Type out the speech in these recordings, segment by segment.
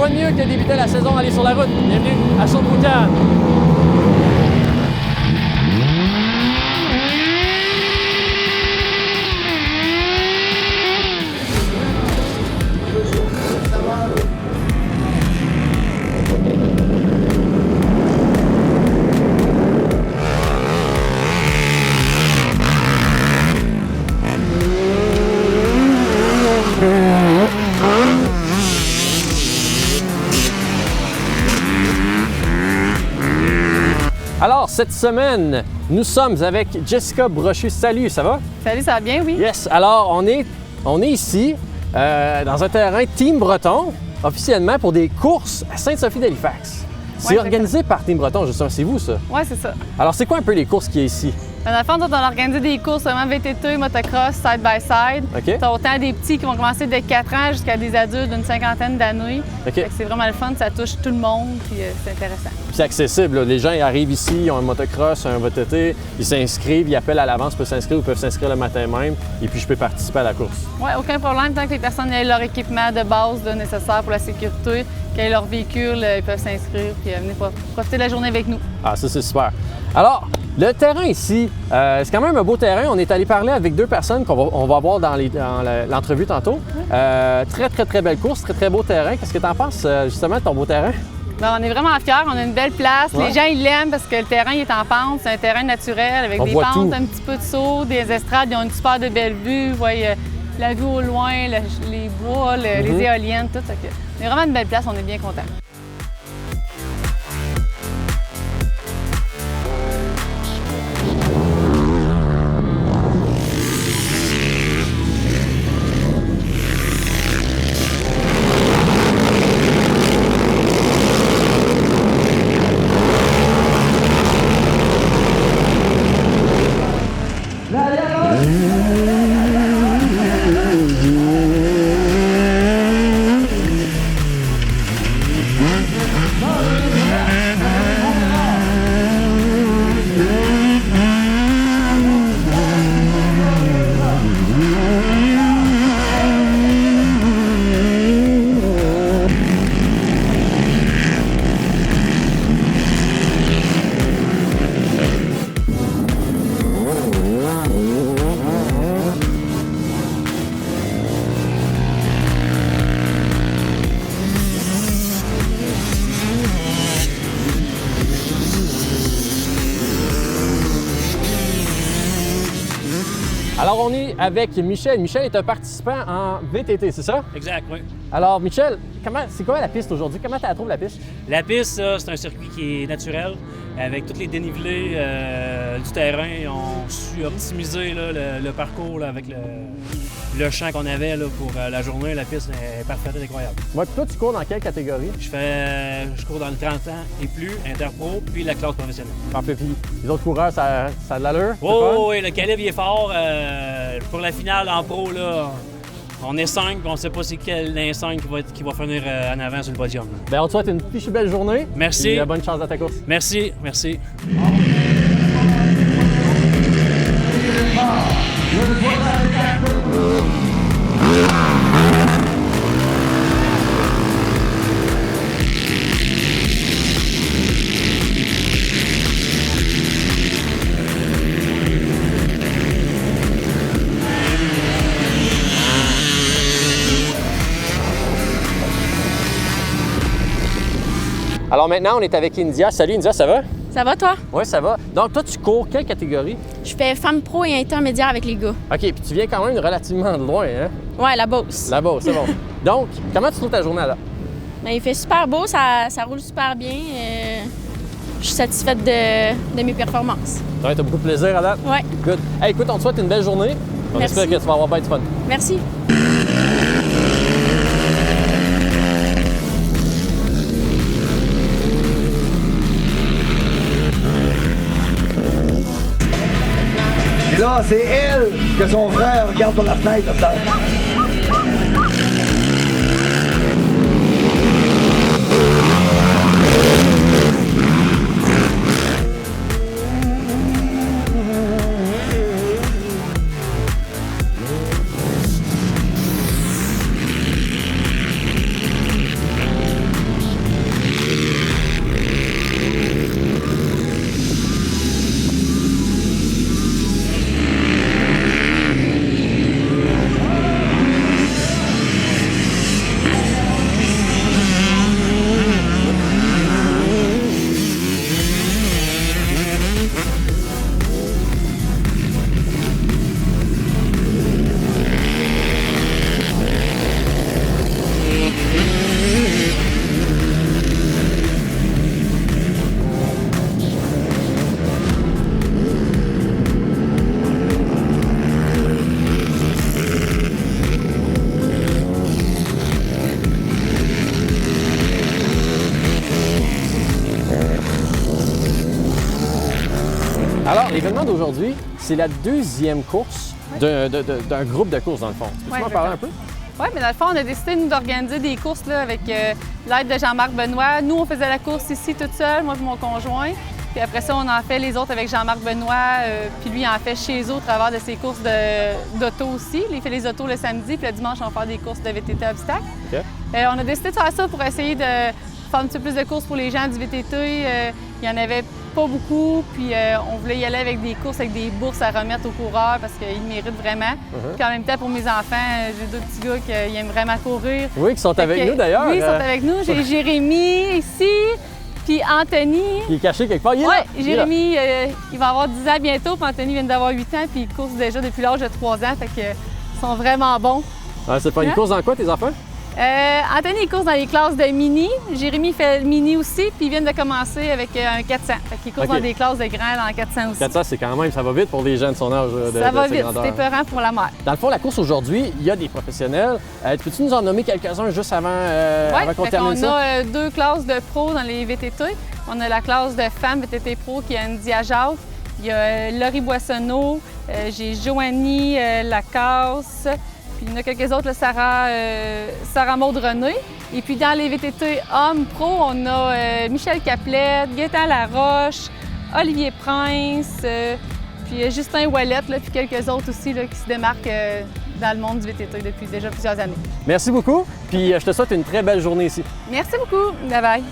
quoi de mieux que débuter la saison aller sur la route? Bienvenue à Chaude-Boucan. Alors, cette semaine, nous sommes avec Jessica Brochu. Salut, ça va? Salut, ça va bien, oui? Yes. Alors, on est ici, dans un terrain Team Breton, officiellement pour des courses à Sainte-Sophie d'Halifax. C'est organisé par Team Breton, justement. C'est vous, ça? Oui, c'est ça. Alors, c'est quoi un peu les courses qu'il y a ici? Dans le fond, on a organisé des courses vraiment VTT, motocross, side-by-side. OK. T'as autant des petits qui vont commencer de 4 ans jusqu'à des adultes d'une cinquantaine d'années. OK. C'est vraiment le fun, ça touche tout le monde, puis c'est intéressant. C'est accessible, là. Les gens ils arrivent ici, ils ont un motocross, un VTT, ils s'inscrivent, ils appellent à l'avance, ils peuvent s'inscrire ou peuvent s'inscrire le matin même, et puis je peux participer à la course. Oui, aucun problème. Tant que les personnes aient leur équipement de base là, nécessaire pour la sécurité, qu'ils aient leur véhicule, ils peuvent s'inscrire puis venir profiter de la journée avec nous. Ah, ça, c'est super. Alors, le terrain ici, c'est quand même un beau terrain. On est allé parler avec deux personnes qu'on va voir dans l'entrevue tantôt. Très belle course, très beau terrain. Qu'est-ce que tu en penses, justement, de ton beau terrain? Bien, on est vraiment fiers, on a une belle place. Ouais. Les gens, ils l'aiment parce que le terrain il est en pente. C'est un terrain naturel avec des pentes, tout. un petit peu de saut, des estrades. Ils ont une super de belle vue. Vous voyez la vue au loin, les bois, les éoliennes, tout. C'est vraiment une belle place, on est bien contents. Alors, on est avec Michel. Michel est un participant en VTT, c'est ça? Exact, oui. Alors, Michel, c'est quoi la piste aujourd'hui? Comment tu la trouves, la piste? La piste, c'est un circuit qui est naturel, avec tous les dénivelés du terrain. On a su optimiser là, le parcours là, avec le champ qu'on avait là, pour la journée. La piste est parfaite et incroyable. Moi, toi, tu cours dans quelle catégorie? Je cours dans le 30 ans et plus, interpro, puis la classe professionnelle. Parfait. Puis les autres coureurs, ça a de l'allure? Oh, oui, le calibre il est fort. Pour la finale en pro, là, on est 5, on ne sait pas c'est quel des 5 qui va finir en avant sur le podium. Bien, on te souhaite une fichue belle journée. Merci. Et bonne chance dans ta course. Merci, merci. Alors maintenant, on est avec India. Salut India, ça va? Ça va, toi? Oui, ça va. Donc toi, tu cours quelle catégorie? Je fais femme pro et intermédiaire avec les gars. OK, puis tu viens quand même relativement de loin, hein? Ouais, la Beauce. Là-bas, c'est bon. Donc, comment tu trouves ta journée là? Ben, il fait super beau, ça roule super bien. Je suis satisfaite de mes performances. Ouais, t'as beaucoup de plaisir à date? Ouais. Good. Hey, écoute, on te souhaite une belle journée. On Merci. espère que tu vas avoir bien du fun. Merci. Et là, c'est elle que son frère regarde par la fenêtre. Là. Alors, l'événement d'aujourd'hui, c'est la deuxième course d'un groupe de courses, dans le fond. Peux-tu m'en parler un peu? Oui, mais dans le fond, on a décidé, nous, d'organiser des courses là, avec l'aide de Jean-Marc Benoît. Nous, on faisait la course ici toute seule, moi et mon conjoint. Puis après ça, on en fait les autres avec Jean-Marc Benoît. Puis lui, il en fait chez eux au travers de ses courses d'auto aussi. Il fait les autos le samedi, puis le dimanche, on va faire des courses de VTT obstacles. Okay. On a décidé de faire ça pour essayer de faire un petit peu plus de courses pour les gens du VTT. Il n'y en avait pas beaucoup, puis on voulait y aller avec des courses, avec des bourses à remettre aux coureurs parce qu'ils méritent vraiment. Puis en même temps, pour mes enfants, j'ai deux petits gars qui aiment vraiment courir. Oui, qui sont avec nous d'ailleurs. Oui, ils sont avec nous. J'ai Jérémy ici. Puis Anthony. Il est caché quelque part. Oui, Jérémy, il va avoir 10 ans bientôt, puis Anthony vient d'avoir 8 ans, puis il course déjà depuis l'âge de 3 ans, fait que ils sont vraiment bons. Ah, c'est pas une course dans quoi, tes enfants? Anthony, il course dans les classes de mini. Jérémy fait le mini aussi, puis ils viennent de commencer avec un 400. Fait qu'il course dans des classes de grands en 400 aussi. 400, c'est quand même, ça va vite pour les gens de son âge. Ça va vite, c'est épeurant pour la mère. Dans le fond, la course aujourd'hui, il y a des professionnels. Peux-tu nous en nommer quelques-uns juste avant qu'on termine ça? On a deux classes de pros dans les VTT. On a la classe de femmes VTT Pro qui a Andy Diajaf. Il y a Laurie Boissonneau, j'ai Joanie Lacasse, puis il y en a quelques autres, Sarah Maud René. Et puis dans les VTT hommes pro, on a Michel Caplette, Gaétan Laroche, Olivier Prince, puis Justin Ouellette, puis quelques autres aussi là, qui se démarquent dans le monde du VTT depuis déjà plusieurs années. Merci beaucoup, puis je te souhaite une très belle journée ici. Merci beaucoup. Bye bye.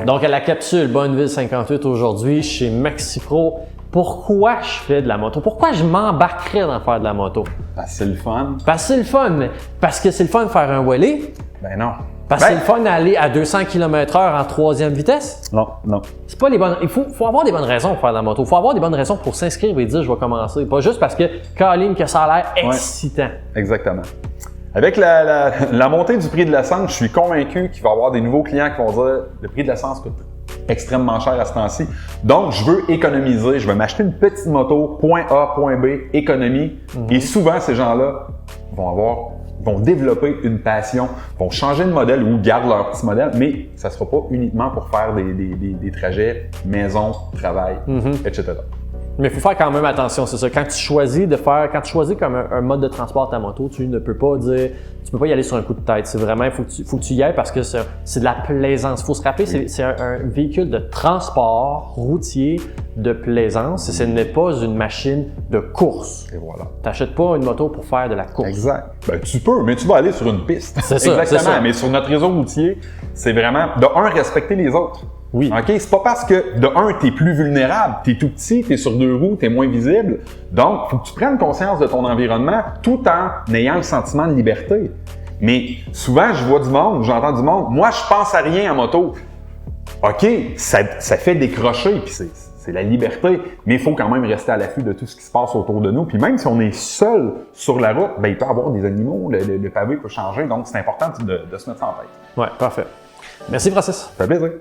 Donc, à la capsule Bonneville 58 aujourd'hui, chez MaxiPro, pourquoi je fais de la moto? Pourquoi je m'embarquerais dans faire de la moto? Parce que c'est le fun. Parce que c'est le fun, mais parce que c'est le fun de faire un wheelie? Ben non. Parce que c'est le fun d'aller à 200 km/h en troisième vitesse? Non, non. C'est pas les bonnes. Il faut avoir des bonnes raisons pour faire de la moto. Il faut avoir des bonnes raisons pour s'inscrire et dire je vais commencer. Pas juste parce que Colin, que ça a l'air excitant. Exactement. Avec la montée du prix de l'essence, je suis convaincu qu'il va y avoir des nouveaux clients qui vont dire le prix de l'essence coûte extrêmement cher à ce temps-ci. Donc, je veux économiser. Je vais m'acheter une petite moto, point A, point B, économie. Et souvent, ces gens-là vont développer une passion, vont changer de modèle ou gardent leur petit modèle, mais ça ne sera pas uniquement pour faire des trajets maison, travail, etc. Mais il faut faire quand même attention, c'est ça. Quand tu choisis comme un mode de transport ta moto, tu ne peux pas y aller sur un coup de tête. C'est vraiment, il faut que tu y ailles parce que c'est de la plaisance. Il faut se rappeler, c'est un véhicule de transport routier de plaisance. Ce n'est pas une machine de course. Et voilà. T'achètes pas une moto pour faire de la course. Exact. Ben, tu peux, mais tu vas aller sur une piste. C'est ça. Exactement. C'est ça. Mais sur notre réseau routier, c'est vraiment, de un, respecter les autres. Oui. OK? C'est pas parce que, de un, t'es plus vulnérable, t'es tout petit, t'es sur deux roues, t'es moins visible. Donc, faut que tu prennes conscience de ton environnement tout en ayant le sentiment de liberté. Mais souvent, je vois du monde, j'entends du monde, moi, je pense à rien en moto. OK, ça fait décrocher, puis c'est la liberté, mais il faut quand même rester à l'affût de tout ce qui se passe autour de nous. Puis même si on est seul sur la route, ben il peut y avoir des animaux, le pavé peut changer, donc c'est important de se mettre ça en tête. Ouais, parfait. Merci, Francis. Ça fait plaisir.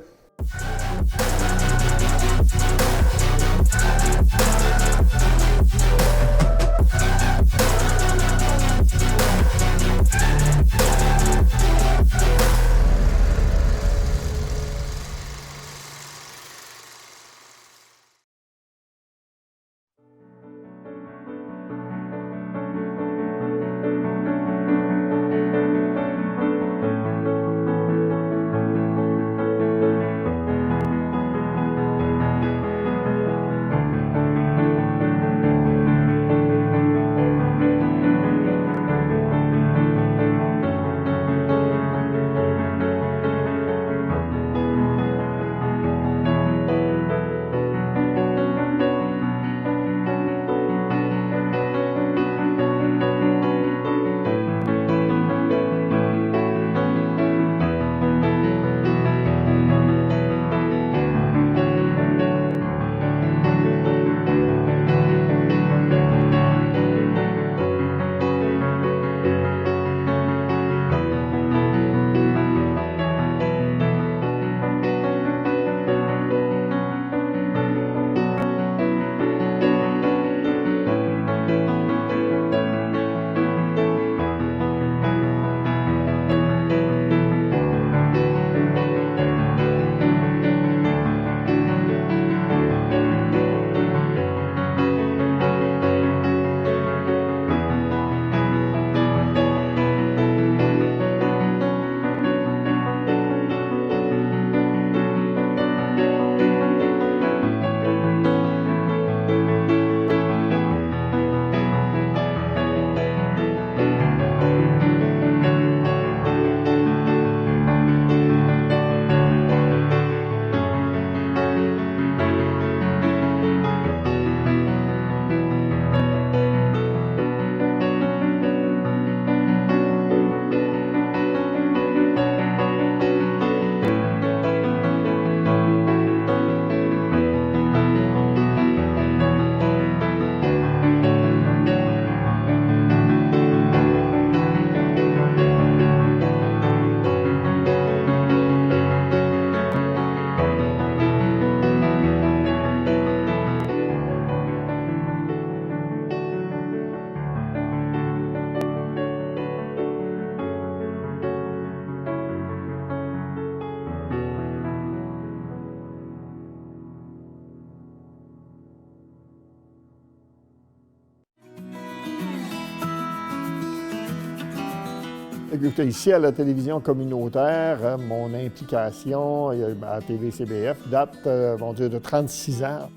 Écoutez, ici à la télévision communautaire, mon implication à TV-CBF date, de 36 ans.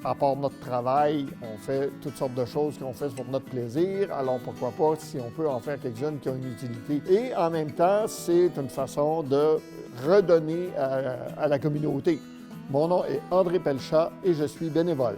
À part notre travail, on fait toutes sortes de choses qu'on fait pour notre plaisir. Alors pourquoi pas, si on peut en faire quelques-unes qui ont une utilité. Et en même temps, c'est une façon de redonner à la communauté. Mon nom est André Pelchat et je suis bénévole.